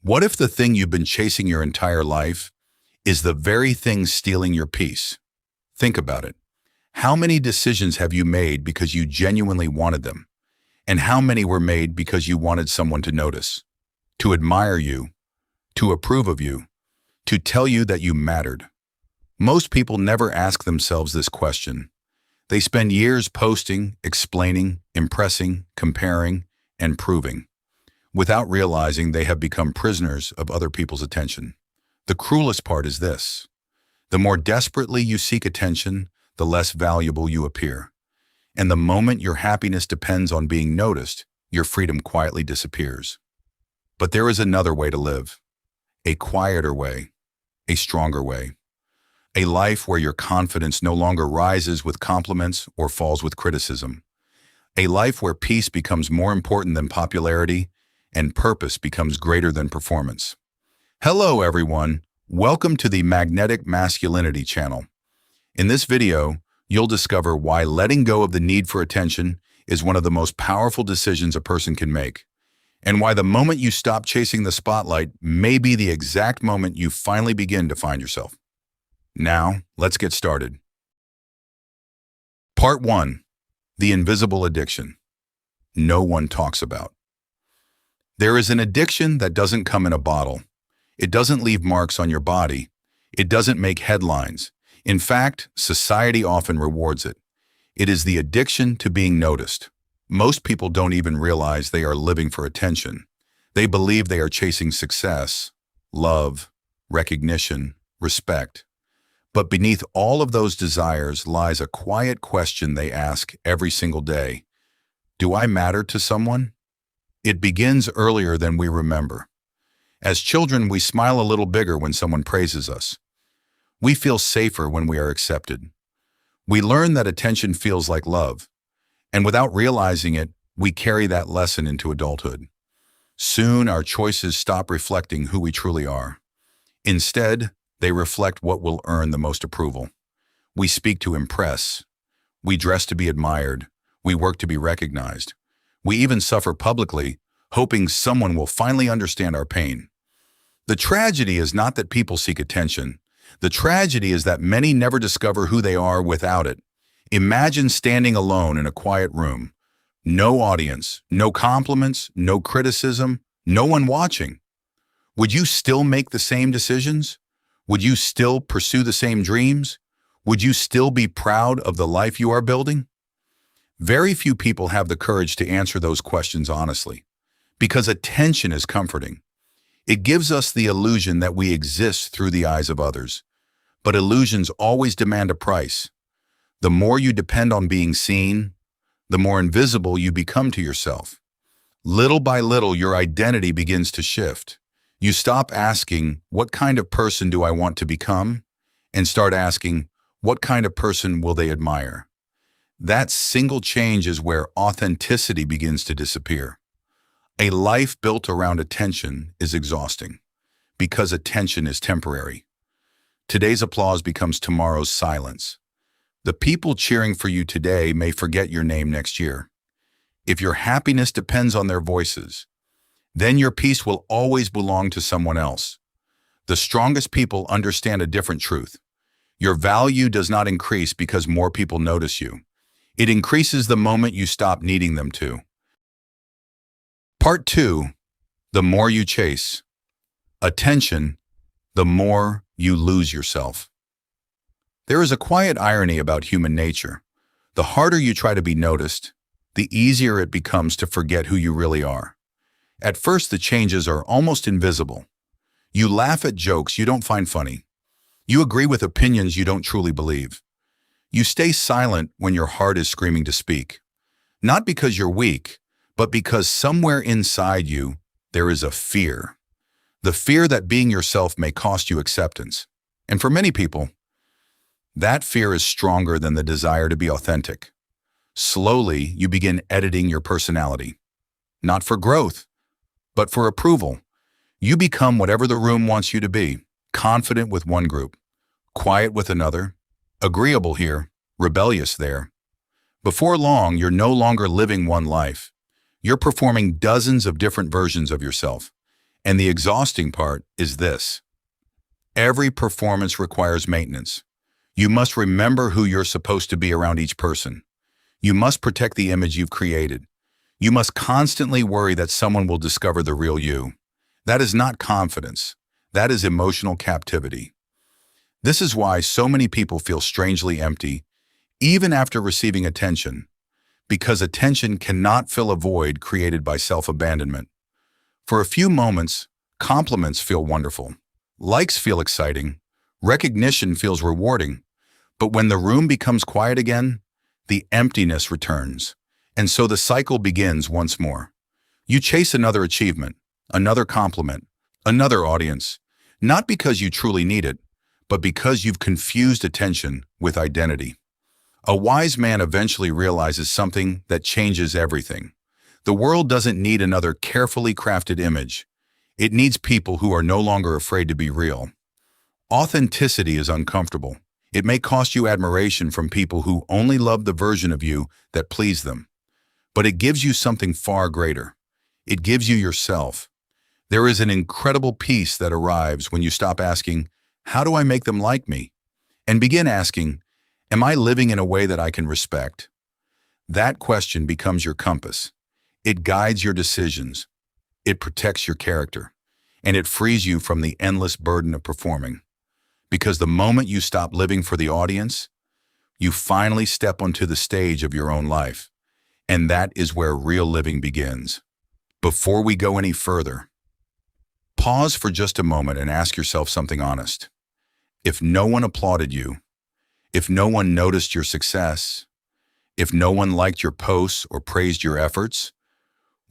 What if the thing you've been chasing your entire life is the very thing stealing your peace? Think about it. How many decisions have you made because you genuinely wanted them? And how many were made because you wanted someone to notice, to admire you, to approve of you, to tell you that you mattered? Most people never ask themselves this question. They spend years posting, explaining, impressing, comparing, and proving, without realizing they have become prisoners of other people's attention. The cruelest part is this. The more desperately you seek attention, the less valuable you appear. And the moment your happiness depends on being noticed, your freedom quietly disappears. But there is another way to live. A quieter way. A stronger way. A life where your confidence no longer rises with compliments or falls with criticism. A life where peace becomes more important than popularity and purpose becomes greater than performance. Hello everyone, welcome to the Magnetic Masculinity channel. In this video, you'll discover why letting go of the need for attention is one of the most powerful decisions a person can make, and why the moment you stop chasing the spotlight may be the exact moment you finally begin to find yourself. Now, let's get started. Part 1. The invisible addiction no one talks about. There is an addiction that doesn't come in a bottle. It doesn't leave marks on your body. It doesn't make headlines. In fact, society often rewards it. It is the addiction to being noticed. Most people don't even realize they are living for attention. They believe they are chasing success, love, recognition, respect. But beneath all of those desires lies a quiet question they ask every single day. Do I matter to someone? It begins earlier than we remember. As children, we smile a little bigger when someone praises us. We feel safer when we are accepted. We learn that attention feels like love. And without realizing it, we carry that lesson into adulthood. Soon, our choices stop reflecting who we truly are. Instead, they reflect what will earn the most approval. We speak to impress. We dress to be admired. We work to be recognized. We even suffer publicly, hoping someone will finally understand our pain. The tragedy is not that people seek attention. The tragedy is that many never discover who they are without it. Imagine standing alone in a quiet room. No audience, no compliments, no criticism, no one watching. Would you still make the same decisions? Would you still pursue the same dreams? Would you still be proud of the life you are building? Very few people have the courage to answer those questions honestly, because attention is comforting. It gives us the illusion that we exist through the eyes of others. But illusions always demand a price. The more you depend on being seen, the more invisible you become to yourself. Little by little, your identity begins to shift. You stop asking, what kind of person do I want to become? And start asking, what kind of person will they admire? That single change is where authenticity begins to disappear. A life built around attention is exhausting, because attention is temporary. Today's applause becomes tomorrow's silence. The people cheering for you today may forget your name next year. If your happiness depends on their voices, then your peace will always belong to someone else. The strongest people understand a different truth. Your value does not increase because more people notice you. It increases the moment you stop needing them to. Part 2. The more you chase attention, the more you lose yourself. There is a quiet irony about human nature. The harder you try to be noticed, the easier it becomes to forget who you really are. At first, the changes are almost invisible. You laugh at jokes you don't find funny. You agree with opinions you don't truly believe. You stay silent when your heart is screaming to speak. Not because you're weak, but because somewhere inside you, there is a fear. The fear that being yourself may cost you acceptance. And for many people, that fear is stronger than the desire to be authentic. Slowly, you begin editing your personality. Not for growth, but for approval. You become whatever the room wants you to be, confident with one group, quiet with another, agreeable here, rebellious there. Before long, you're no longer living one life. You're performing dozens of different versions of yourself, And the exhausting part is this. Every performance requires maintenance. You must remember who you're supposed to be around each person. You must protect the image you've created. You must constantly worry that someone will discover the real you. That is not confidence. That is emotional captivity. This is why so many people feel strangely empty, even after receiving attention, because attention cannot fill a void created by self-abandonment. For a few moments, compliments feel wonderful. Likes feel exciting. Recognition feels rewarding. But when the room becomes quiet again, the emptiness returns. And so the cycle begins once more. You chase another achievement, another compliment, another audience, not because you truly need it, but because you've confused attention with identity. A wise man eventually realizes something that changes everything. The world doesn't need another carefully crafted image. It needs people who are no longer afraid to be real. Authenticity is uncomfortable. It may cost you admiration from people who only love the version of you that pleased them. But it gives you something far greater. It gives you yourself. There is an incredible peace that arrives when you stop asking, "How do I make them like me?" and begin asking, "Am I living in a way that I can respect?" That question becomes your compass. It guides your decisions. It protects your character. And it frees you from the endless burden of performing. Because the moment you stop living for the audience, you finally step onto the stage of your own life. And that is where real living begins. Before we go any further, pause for just a moment and ask yourself something honest. If no one applauded you, if no one noticed your success, if no one liked your posts or praised your efforts,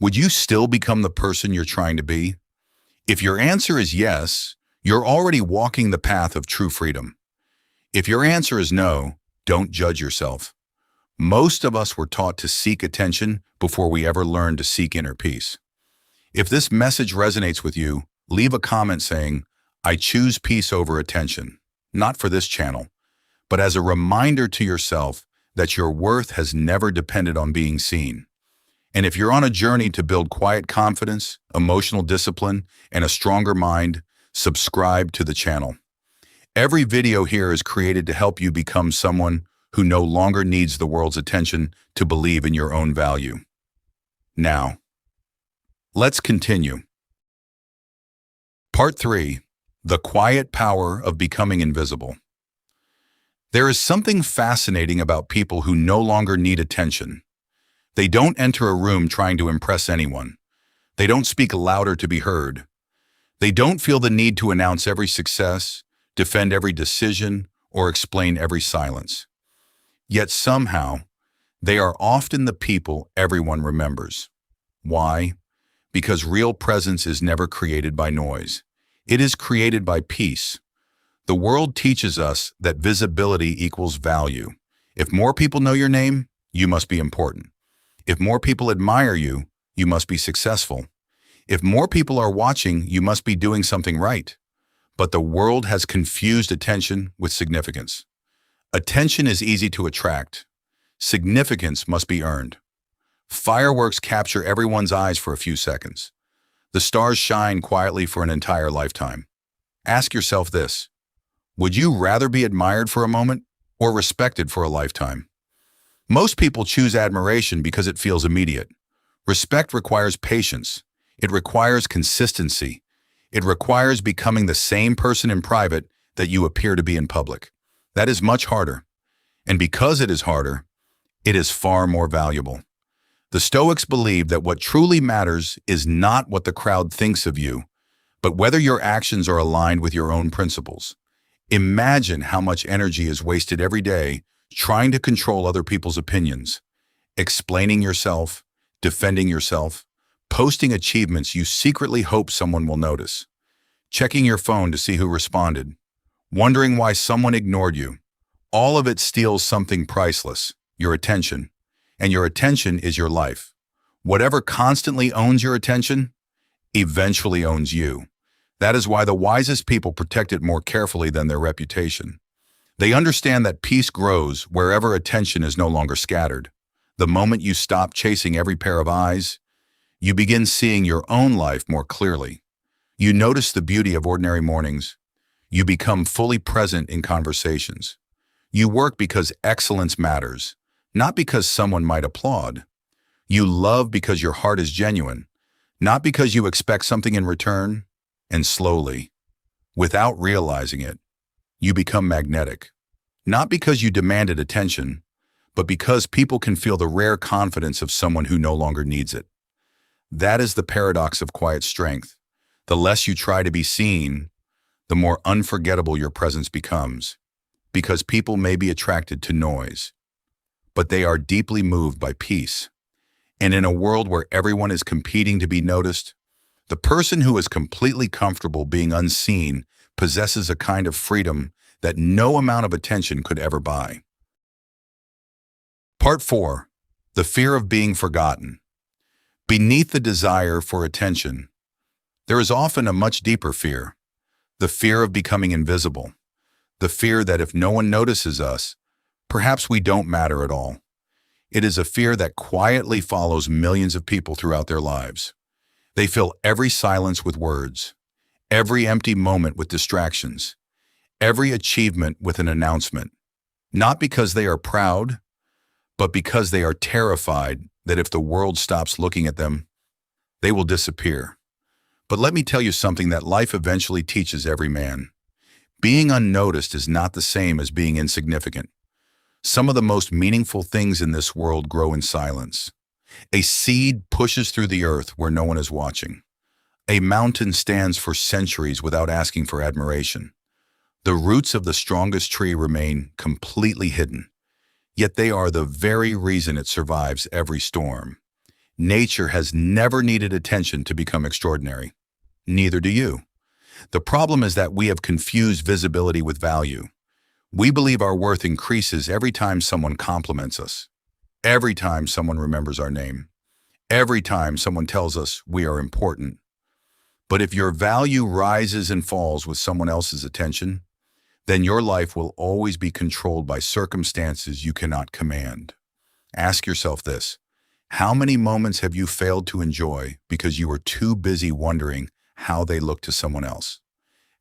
would you still become the person you're trying to be? If your answer is yes, you're already walking the path of true freedom. If your answer is no, don't judge yourself. Most of us were taught to seek attention before we ever learned to seek inner peace. If this message resonates with you, leave a comment saying, "I choose peace over attention," not for this channel, but as a reminder to yourself that your worth has never depended on being seen. And if you're on a journey to build quiet confidence, emotional discipline, and a stronger mind, subscribe to the channel. Every video here is created to help you become someone who no longer needs the world's attention to believe in your own value. Now, let's continue. Part 3. The quiet power of becoming invisible. There is something fascinating about people who no longer need attention. They don't enter a room trying to impress anyone. They don't speak louder to be heard. They don't feel the need to announce every success, defend every decision, or explain every silence. Yet somehow, they are often the people everyone remembers. Why? Because real presence is never created by noise. It is created by peace. The world teaches us that visibility equals value. If more people know your name, you must be important. If more people admire you, you must be successful. If more people are watching, you must be doing something right. But the world has confused attention with significance. Attention is easy to attract. Significance must be earned. Fireworks capture everyone's eyes for a few seconds. The stars shine quietly for an entire lifetime. Ask yourself this: would you rather be admired for a moment or respected for a lifetime? Most people choose admiration because it feels immediate. Respect requires patience. It requires consistency. It requires becoming the same person in private that you appear to be in public. That is much harder. And because it is harder, it is far more valuable. The Stoics believe that what truly matters is not what the crowd thinks of you, but whether your actions are aligned with your own principles. Imagine how much energy is wasted every day trying to control other people's opinions, explaining yourself, defending yourself, posting achievements you secretly hope someone will notice, checking your phone to see who responded, wondering why someone ignored you. All of it steals something priceless, your attention, and your attention is your life. Whatever constantly owns your attention eventually owns you. That is why the wisest people protect it more carefully than their reputation. They understand that peace grows wherever attention is no longer scattered. The moment you stop chasing every pair of eyes, you begin seeing your own life more clearly. You notice the beauty of ordinary mornings. You become fully present in conversations. You work because excellence matters, not because someone might applaud. You love because your heart is genuine, not because you expect something in return. And slowly, without realizing it, you become magnetic. Not because you demanded attention, but because people can feel the rare confidence of someone who no longer needs it. That is the paradox of quiet strength. The less you try to be seen, the more unforgettable your presence becomes, because people may be attracted to noise, but they are deeply moved by peace. And in a world where everyone is competing to be noticed, the person who is completely comfortable being unseen possesses a kind of freedom that no amount of attention could ever buy. Part 4. The fear of being forgotten. Beneath the desire for attention, there is often a much deeper fear, the fear of becoming invisible, the fear that if no one notices us, perhaps we don't matter at all. It is a fear that quietly follows millions of people throughout their lives. They fill every silence with words, every empty moment with distractions, every achievement with an announcement, not because they are proud, but because they are terrified that if the world stops looking at them, they will disappear. But let me tell you something that life eventually teaches every man. Being unnoticed is not the same as being insignificant. Some of the most meaningful things in this world grow in silence. A seed pushes through the earth where no one is watching. A mountain stands for centuries without asking for admiration. The roots of the strongest tree remain completely hidden, yet they are the very reason it survives every storm. Nature has never needed attention to become extraordinary. Neither do you. The problem is that we have confused visibility with value. We believe our worth increases every time someone compliments us, every time someone remembers our name, every time someone tells us we are important. But if your value rises and falls with someone else's attention, then your life will always be controlled by circumstances you cannot command. Ask yourself this: how many moments have you failed to enjoy because you were too busy wondering how they look to someone else?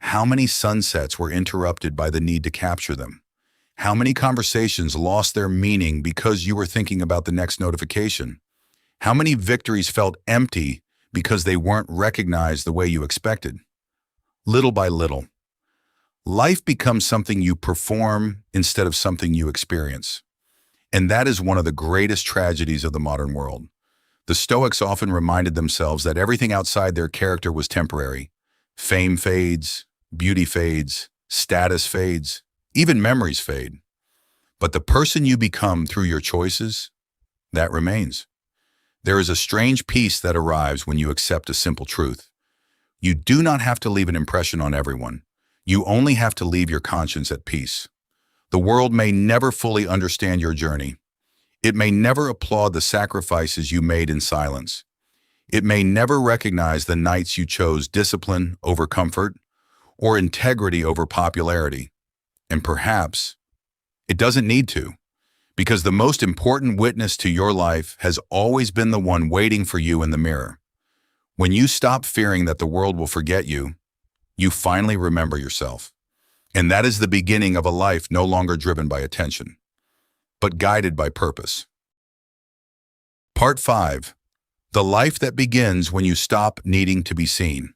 How many sunsets were interrupted by the need to capture them? How many conversations lost their meaning because you were thinking about the next notification? How many victories felt empty because they weren't recognized the way you expected? Little by little, life becomes something you perform instead of something you experience. And that is one of the greatest tragedies of the modern world. The Stoics often reminded themselves that everything outside their character was temporary. Fame fades, beauty fades, status fades, even memories fade. But the person you become through your choices, that remains. There is a strange peace that arrives when you accept a simple truth. You do not have to leave an impression on everyone. You only have to leave your conscience at peace. The world may never fully understand your journey. It may never applaud the sacrifices you made in silence. It may never recognize the nights you chose discipline over comfort or integrity over popularity. And perhaps it doesn't need to, because the most important witness to your life has always been the one waiting for you in the mirror. When you stop fearing that the world will forget you, you finally remember yourself. And that is the beginning of a life no longer driven by attention, but guided by purpose. Part 5. The life that begins when you stop needing to be seen.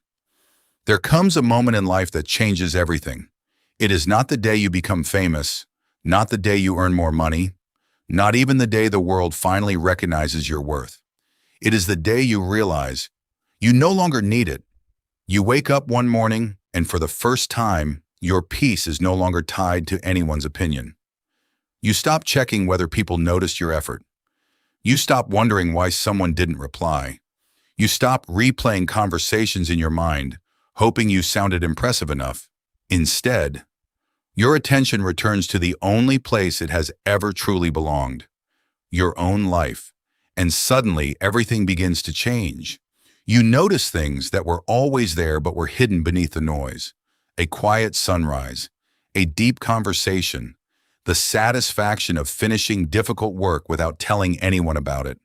There comes a moment in life that changes everything. It is not the day you become famous, not the day you earn more money, not even the day the world finally recognizes your worth. It is the day you realize you no longer need it. You wake up one morning, and for the first time, your peace is no longer tied to anyone's opinion. You stop checking whether people noticed your effort. You stop wondering why someone didn't reply. You stop replaying conversations in your mind, hoping you sounded impressive enough. Instead, your attention returns to the only place it has ever truly belonged, your own life. And suddenly, everything begins to change. You notice things that were always there but were hidden beneath the noise. A quiet sunrise, a deep conversation, the satisfaction of finishing difficult work without telling anyone about it,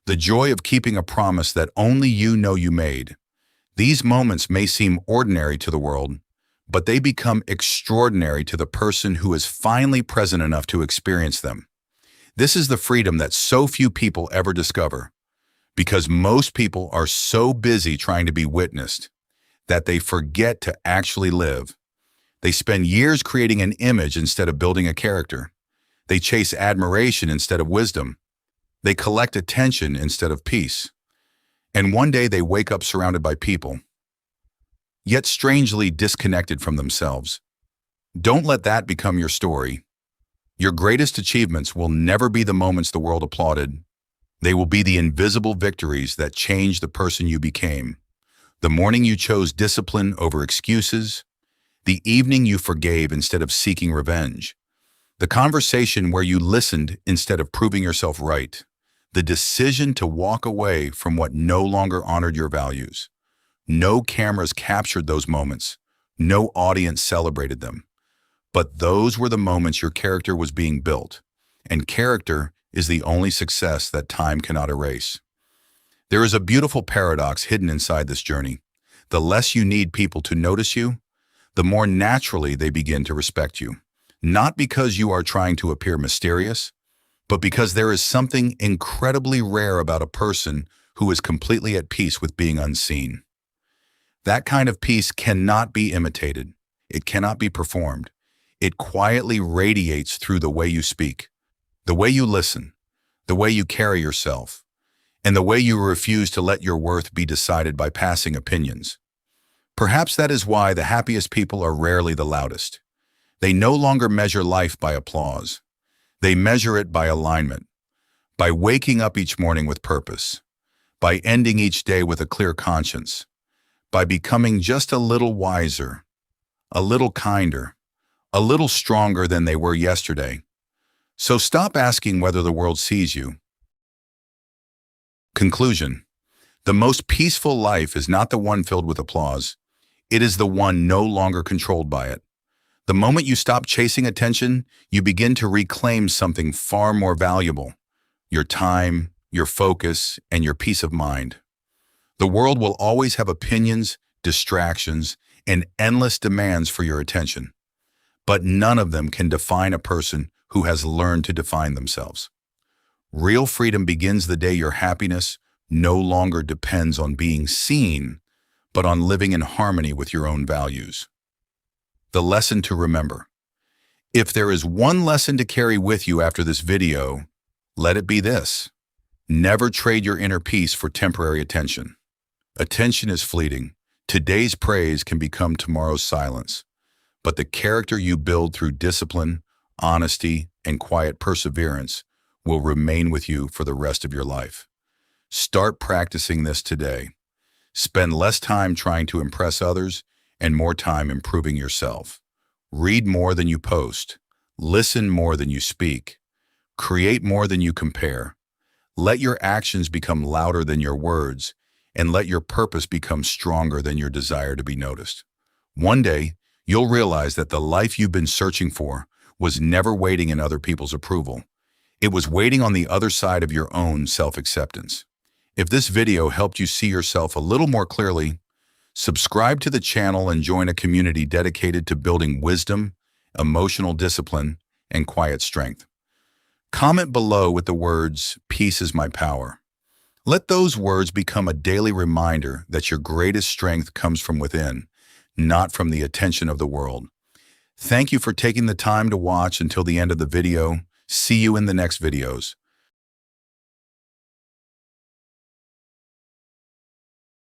the joy of keeping a promise that only you know you made. These moments may seem ordinary to the world, but they become extraordinary to the person who is finally present enough to experience them. This is the freedom that so few people ever discover, because most people are so busy trying to be witnessed that they forget to actually live. They spend years creating an image instead of building a character. They chase admiration instead of wisdom. They collect attention instead of peace. And one day they wake up surrounded by people, yet strangely disconnected from themselves. Don't let that become your story. Your greatest achievements will never be the moments the world applauded. They will be the invisible victories that changed the person you became. The morning you chose discipline over excuses. The evening you forgave instead of seeking revenge. The conversation where you listened instead of proving yourself right. The decision to walk away from what no longer honored your values. No cameras captured those moments. No audience celebrated them. But those were the moments your character was being built. And character is the only success that time cannot erase. There is a beautiful paradox hidden inside this journey. The less you need people to notice you, the more naturally they begin to respect you. Not because you are trying to appear mysterious, but because there is something incredibly rare about a person who is completely at peace with being unseen. That kind of peace cannot be imitated. It cannot be performed. It quietly radiates through the way you speak, the way you listen, the way you carry yourself, and the way you refuse to let your worth be decided by passing opinions. Perhaps that is why the happiest people are rarely the loudest. They no longer measure life by applause. They measure it by alignment, by waking up each morning with purpose, by ending each day with a clear conscience, by becoming just a little wiser, a little kinder, a little stronger than they were yesterday. So stop asking whether the world sees you. Conclusion: the most peaceful life is not the one filled with applause. It is the one no longer controlled by it. The moment you stop chasing attention, you begin to reclaim something far more valuable: your time, your focus, and your peace of mind. The world will always have opinions, distractions, and endless demands for your attention. But none of them can define a person who has learned to define themselves. Real freedom begins the day your happiness no longer depends on being seen, but on living in harmony with your own values. The lesson to remember: if there is one lesson to carry with you after this video, let it be this: never trade your inner peace for temporary attention. Attention is fleeting. Today's praise can become tomorrow's silence. But the character you build through discipline, honesty, and quiet perseverance will remain with you for the rest of your life. Start practicing this today. Spend less time trying to impress others and more time improving yourself. Read more than you post. Listen more than you speak. Create more than you compare. Let your actions become louder than your words, and let your purpose become stronger than your desire to be noticed. One day, you'll realize that the life you've been searching for was never waiting in other people's approval. It was waiting on the other side of your own self-acceptance. If this video helped you see yourself a little more clearly, subscribe to the channel and join a community dedicated to building wisdom, emotional discipline, and quiet strength. Comment below with the words, "Peace is my power." Let those words become a daily reminder that your greatest strength comes from within, not from the attention of the world. Thank you for taking the time to watch until the end of the video. See you in the next videos.